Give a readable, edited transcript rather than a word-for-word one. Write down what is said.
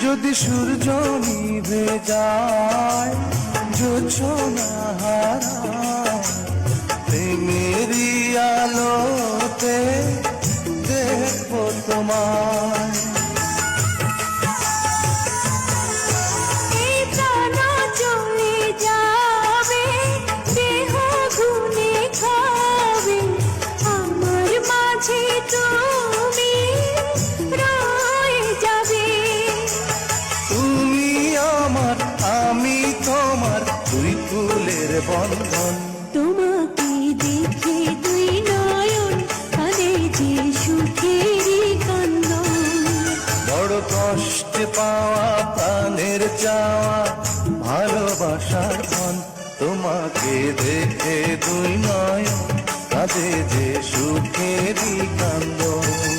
যদি সূর্য নিভে যায়, জোছনা হারায়, প্রেমেরই আলোতে দেখবো তোমায়। এই প্রাণ চলে যাবে, দেহ গুনে খাবে, আমার মাঝে তুমি রয়ে যাবে। তুমি আমার, আমি তোমার, দুই ফুলের বন্ধন। তোমাকে দেখে দুই নয়ন কাঁদে যে সুখেরই কান্দন। বড় কষ্টে পাওয়া প্রাণের চাওয়া ভালোবাসার ধন। তোমাকে দেখে দুই নয়ন কাঁদে যে সুখেরই কান্দন।